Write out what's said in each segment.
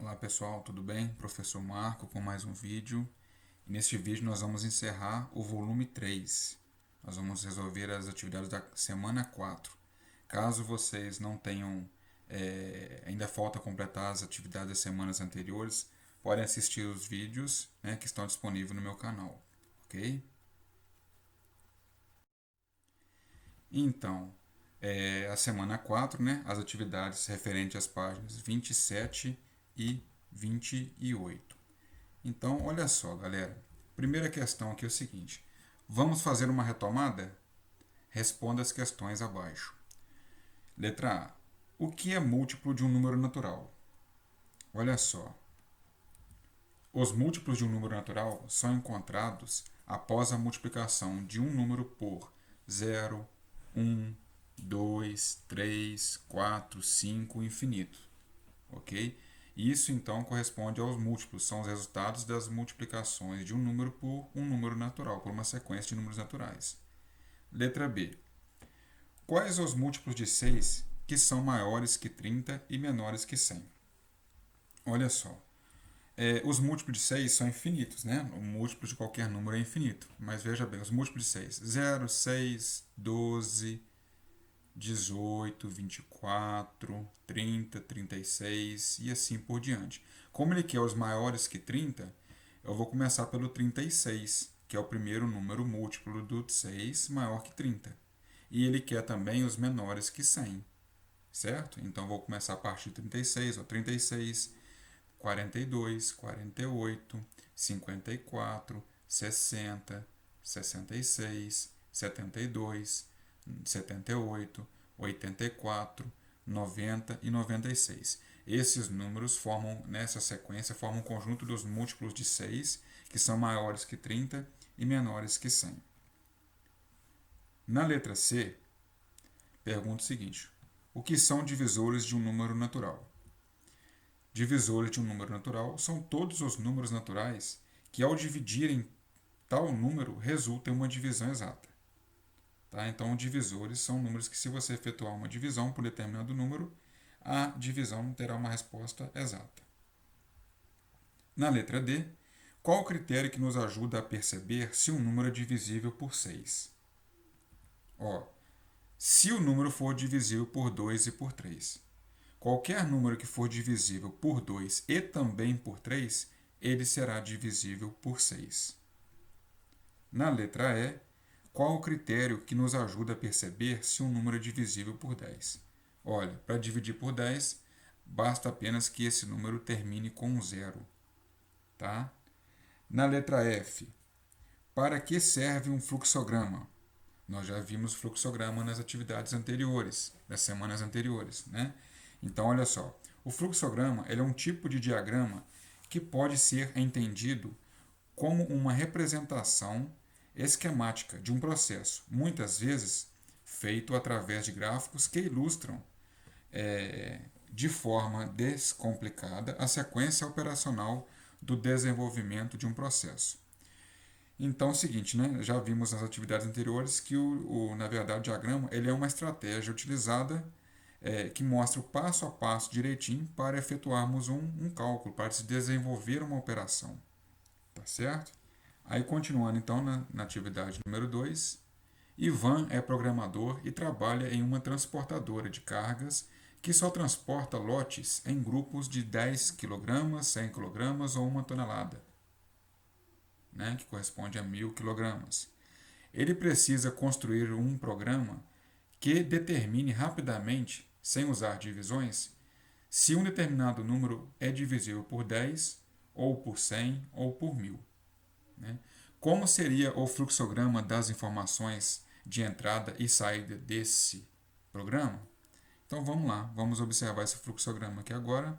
Olá pessoal, tudo bem? Professor Marco com mais um vídeo. E neste vídeo nós vamos encerrar o volume 3. Nós vamos resolver as atividades da semana 4. Caso vocês não tenham, ainda falta completar as atividades das semanas anteriores, podem assistir os vídeos, né, que estão disponíveis no meu canal, ok? Então, a semana 4, né, as atividades referentes às páginas 27 e 28. Então, olha só, galera. Primeira questão aqui é o seguinte: vamos fazer uma retomada? Responda as questões abaixo. Letra A. O que é múltiplo de um número natural? Olha só. Os múltiplos de um número natural são encontrados após a multiplicação de um número por 0, 1, 2, 3, 4, 5, infinito. Ok? Isso então corresponde aos múltiplos, são os resultados das multiplicações de um número por um número natural, por uma sequência de números naturais. Letra B. Quais os múltiplos de 6 que são maiores que 30 e menores que 100? Olha só. Os múltiplos de 6 são infinitos, né? O múltiplo de qualquer número é infinito. Mas veja bem, os múltiplos de 6. 0, 6, 12, 18, 24, 30, 36 e assim por diante. Como ele quer os maiores que 30, eu vou começar pelo 36, que é o primeiro número múltiplo do 6 maior que 30. E ele quer também os menores que 100, certo? Então vou começar a partir de 36, ó, 36, 42, 48, 54, 60, 66, 72, 78, 84, 90 e 96. Esses números formam, nessa sequência, formam um conjunto dos múltiplos de 6, que são maiores que 30 e menores que 100. Na letra C, pergunta o seguinte: o que são divisores de um número natural? Divisores de um número natural são todos os números naturais que, ao dividirem tal número, resultam em uma divisão exata. Tá? Então, divisores são números que, se você efetuar uma divisão por determinado número, a divisão terá uma resposta exata. Na letra D, qual o critério que nos ajuda a perceber se um número é divisível por 6? Ó, se o número for divisível por 2 e por 3. Qualquer número que for divisível por 2 e também por 3, ele será divisível por 6. Na letra E, qual o critério que nos ajuda a perceber se um número é divisível por 10? Olha, para dividir por 10, basta apenas que esse número termine com um zero. Tá? Na letra F, para que serve um fluxograma? Nós já vimos fluxograma nas atividades anteriores, nas semanas anteriores, né? Então, olha só, o fluxograma ele é um tipo de diagrama que pode ser entendido como uma representação esquemática de um processo, muitas vezes feito através de gráficos que ilustram de forma descomplicada a sequência operacional do desenvolvimento de um processo. Então é o seguinte, né? Já vimos nas atividades anteriores que na verdade o diagrama ele é uma estratégia utilizada que mostra o passo a passo direitinho para efetuarmos um cálculo, para se desenvolver uma operação. Tá certo? Aí continuando então na atividade número 2, Ivan é programador e trabalha em uma transportadora de cargas que só transporta lotes em grupos de 10 kg, 100 kg ou 1 tonelada, né, que corresponde a 1.000 kg. Ele precisa construir um programa que determine rapidamente, sem usar divisões, se um determinado número é divisível por 10, ou por 100, ou por 1.000. Né? Como seria o fluxograma das informações de entrada e saída desse programa? Então vamos lá, vamos observar esse fluxograma aqui agora.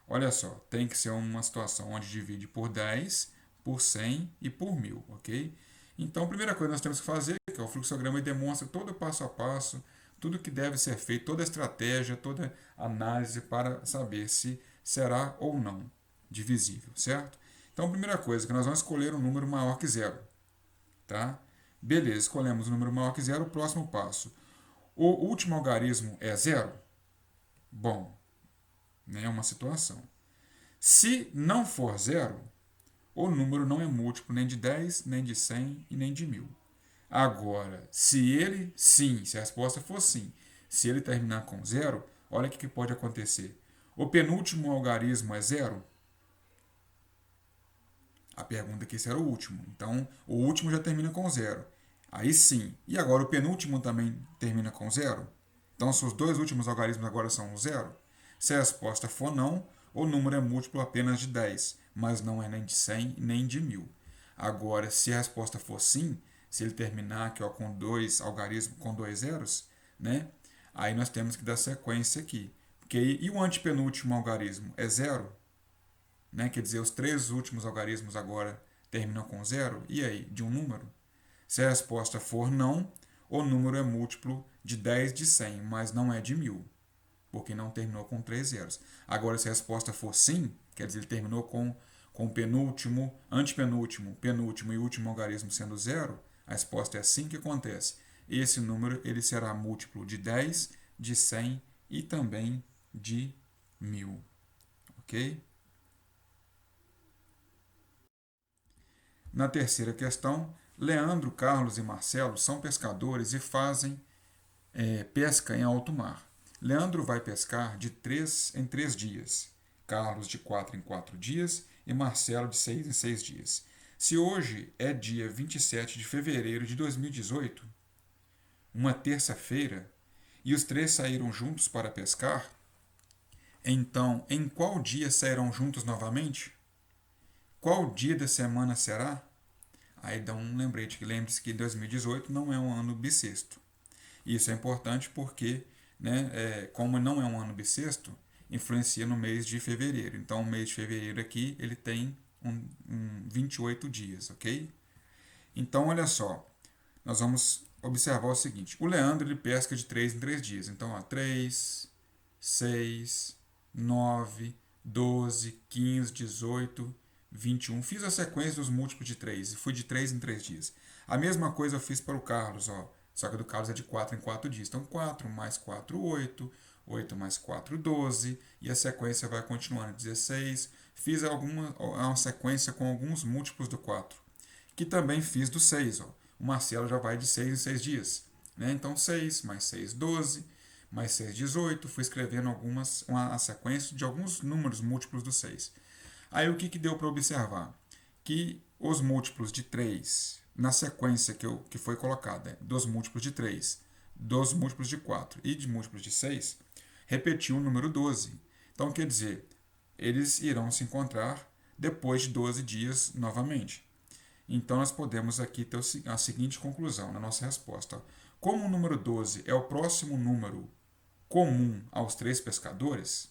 Olha só, tem que ser uma situação onde divide por 10, por 100 e por 1.000, ok? Então a primeira coisa que nós temos que fazer, que é o fluxograma, demonstra todo o passo a passo, tudo que deve ser feito, toda a estratégia, toda a análise para saber se será ou não divisível, certo? Então a primeira coisa que nós vamos escolher um número maior que zero, tá? Beleza, escolhemos um número maior que zero, o próximo passo. O último algarismo é zero? Bom, né, é uma situação. Se não for zero, o número não é múltiplo nem de 10, nem de 100 e nem de 1000. Agora, se a resposta for sim, se ele terminar com zero, olha o que pode acontecer. O penúltimo algarismo é zero? A pergunta aqui será o último. Então, o último já termina com zero. Aí sim. E agora o penúltimo também termina com zero? Então, se os dois últimos algarismos agora são zero? Se a resposta for não, o número é múltiplo apenas de 10, mas não é nem de 100 nem de 1000. Agora, se a resposta for sim, se ele terminar aqui, ó, com dois algarismos, com dois zeros, né? Aí nós temos que dar sequência aqui. Porque, e o antepenúltimo algarismo é zero? Né? Quer dizer, os três últimos algarismos agora terminam com zero. E aí, de um número? Se a resposta for não, o número é múltiplo de 10 de 100, mas não é de 1000, porque não terminou com três zeros. Agora, se a resposta for sim, quer dizer, ele terminou com penúltimo, antepenúltimo, penúltimo e último algarismo sendo zero, a resposta é sim que acontece. Esse número ele será múltiplo de 10, de 100 e também de 1000. Ok? Na terceira questão, Leandro, Carlos e Marcelo são pescadores e fazem pesca em alto mar. Leandro vai pescar de 3 em 3 dias, Carlos de 4 em 4 dias e Marcelo de 6 em 6 dias. Se hoje é dia 27 de fevereiro de 2018, uma terça-feira, e os três saíram juntos para pescar, então em qual dia sairão juntos novamente? Qual dia da semana será? Aí dá um lembrete que lembre-se que 2018 não é um ano bissexto. Isso é importante porque, né, como não é um ano bissexto, influencia no mês de fevereiro. Então, o mês de fevereiro aqui ele tem 28 dias, ok? Então, olha só, nós vamos observar o seguinte: o Leandro ele pesca de 3 em 3 dias. Então, ó, 3, 6, 9, 12, 15, 18, 21. Fiz a sequência dos múltiplos de 3 e fui de 3 em 3 dias. A mesma coisa eu fiz para o Carlos, ó. Só que a do Carlos é de 4 em 4 dias. Então, 4 mais 4, 8. 8 mais 4, 12. E a sequência vai continuando. 16. Fiz uma sequência com alguns múltiplos do 4. Que também fiz do 6. Ó. O Marcelo já vai de 6 em 6 dias. Né? Então, 6 mais 6, 12. Mais 6, 18. Fui escrevendo uma sequência de alguns números múltiplos do 6. Aí o que deu para observar? Que os múltiplos de 3, na sequência que foi colocada, dos múltiplos de 3, dos múltiplos de 4 e de múltiplos de 6, repetiu o número 12. Então, quer dizer, eles irão se encontrar depois de 12 dias novamente. Então, nós podemos aqui ter a seguinte conclusão na nossa resposta. Como o número 12 é o próximo número comum aos três pescadores,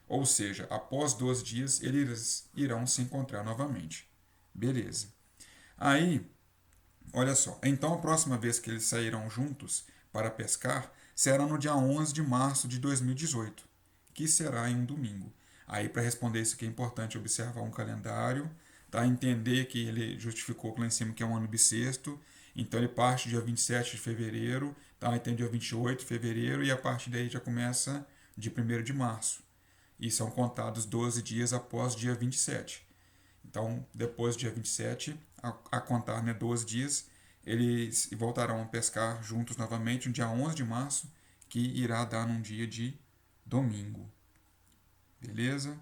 ou seja, após 12 dias eles irão se encontrar novamente. Beleza. Aí, olha só. Então, a próxima vez que eles sairão juntos para pescar será no dia 11 de março de 2018, que será em um domingo. Aí, para responder isso aqui é importante observar um calendário, tá? Entender que ele justificou lá em cima que é um ano bissexto. Então, ele parte do dia 27 de fevereiro, tá? Aí tem dia 28 de fevereiro e a partir daí já começa de 1º de março. E são contados 12 dias após o dia 27. Então, depois do dia 27, a contar, né, 12 dias, eles voltarão a pescar juntos novamente no dia 11 de março, que irá dar num dia de domingo. Beleza?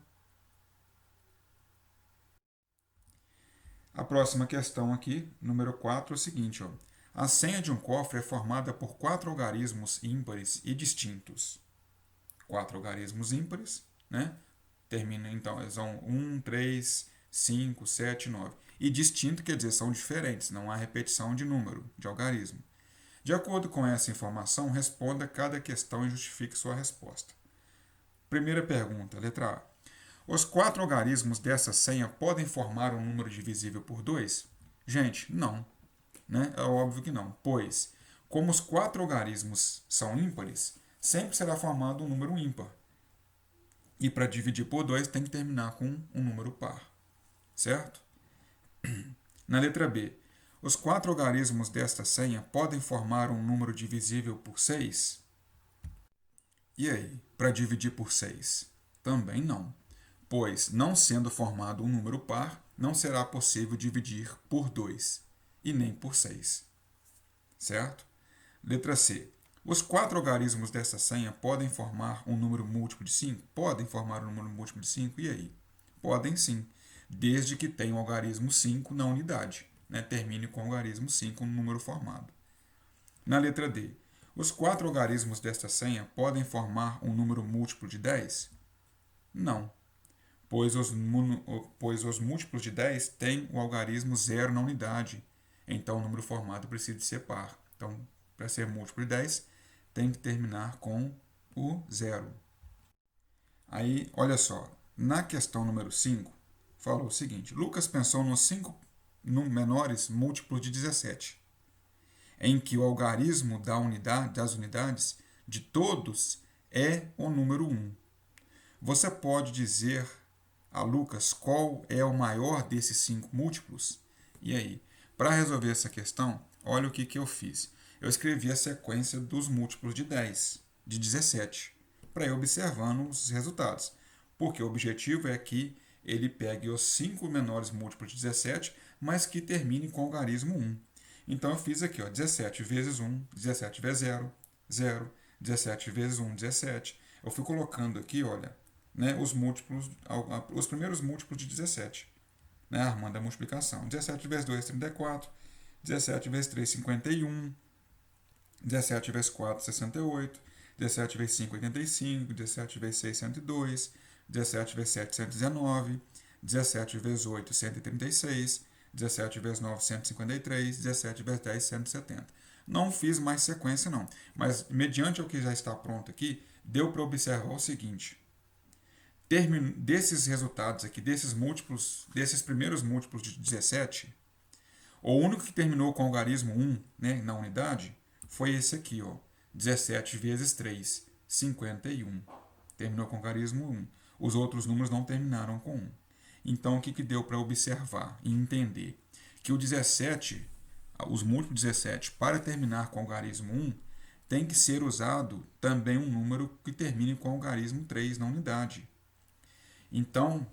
A próxima questão aqui, número 4, é o seguinte: ó. A senha de um cofre é formada por 4 algarismos ímpares e distintos. 4 algarismos ímpares, né? Termina, então, são 1, 3, 5, 7, 9. E distinto quer dizer, são diferentes, não há repetição de número, de algarismo. De acordo com essa informação, responda cada questão e justifique sua resposta. Primeira pergunta, letra A. Os 4 algarismos dessa senha podem formar um número divisível por 2? Gente, não. Né? É óbvio que não, pois, como os 4 algarismos são ímpares, sempre será formado um número ímpar. E para dividir por 2 tem que terminar com um número par. Certo? Na letra B, os 4 algarismos desta senha podem formar um número divisível por 6? E aí, para dividir por 6? Também não. pois, não sendo formado um número par, não será possível dividir por 2 e nem por 6. Certo? Letra C. Os 4 algarismos dessa senha podem formar um número múltiplo de 5? Podem formar um número múltiplo de 5? E aí? Podem sim, desde que tenha o algarismo 5 na unidade. Né? Termine com o algarismo 5 no número formado. Na letra D. Os 4 algarismos desta senha podem formar um número múltiplo de 10? Não, pois os múltiplos de 10 têm o algarismo 0 na unidade. Então, o número formado precisa de ser par. Então, para ser múltiplo de 10, tem que terminar com o 0. Aí, olha só, na questão número 5, falou o seguinte: Lucas pensou nos 5 menores múltiplos de 17, em que o algarismo das unidades de todos é o número 1. Você pode dizer a Lucas qual é o maior desses 5 múltiplos? E aí, para resolver essa questão, olha o que eu fiz. Eu escrevi a sequência dos múltiplos de 10, de 17, para ir observando os resultados. Porque o objetivo é que ele pegue os 5 menores múltiplos de 17, mas que terminem com o algarismo 1. Então eu fiz aqui, ó, 17 vezes 1, 17 vezes 0, 0, 17 vezes 1, 17. Eu fui colocando aqui, olha, né, os múltiplos, os primeiros múltiplos de 17, né, armando a multiplicação. 17 vezes 2, 34. 17 vezes 3, 51. 17 vezes 4, 68. 17 vezes 5, 85. 17 vezes 6, 102. 17 vezes 7, 119. 17 vezes 8, 136. 17 vezes 9, 153. 17 vezes 10, 170. Não fiz mais sequência, não. Mas, mediante o que já está pronto aqui, deu para observar o seguinte: desses resultados aqui, desses primeiros múltiplos de 17, o único que terminou com o algarismo 1, né, na unidade foi esse aqui, ó, 17 vezes 3, 51. Terminou com o algarismo 1. Os outros números não terminaram com 1. Então, o que deu para observar e entender? Que o 17, os múltiplos 17, para terminar com o algarismo 1, tem que ser usado também um número que termine com o algarismo 3 na unidade. Então,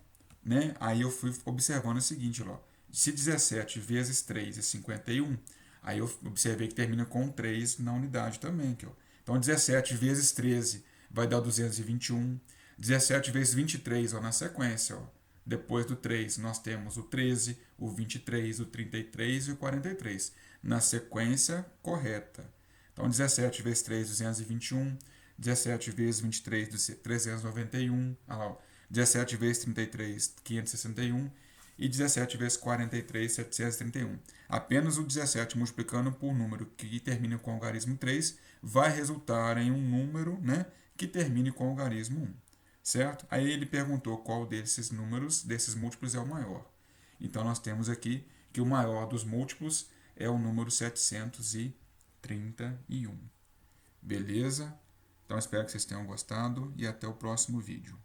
né, aí eu fui observando o seguinte, ó, se 17 vezes 3 é 51, aí eu observei que termina com 3 na unidade também. Aqui, ó. Então, 17 vezes 13 vai dar 221. 17 vezes 23, ó, na sequência, ó, depois do 3, nós temos o 13, o 23, o 33 e o 43, na sequência correta. Então, 17 vezes 3, 221. 17 vezes 23, 391. Olha lá, ó. 17 vezes 33, 561. E 17 vezes 43, 731. Apenas o 17 multiplicando por número que termina com o algarismo 3 vai resultar em um número, né, que termine com o algarismo 1. Certo? Aí ele perguntou qual desses números, desses múltiplos, é o maior. Então nós temos aqui que o maior dos múltiplos é o número 731. Beleza? Então espero que vocês tenham gostado e até o próximo vídeo.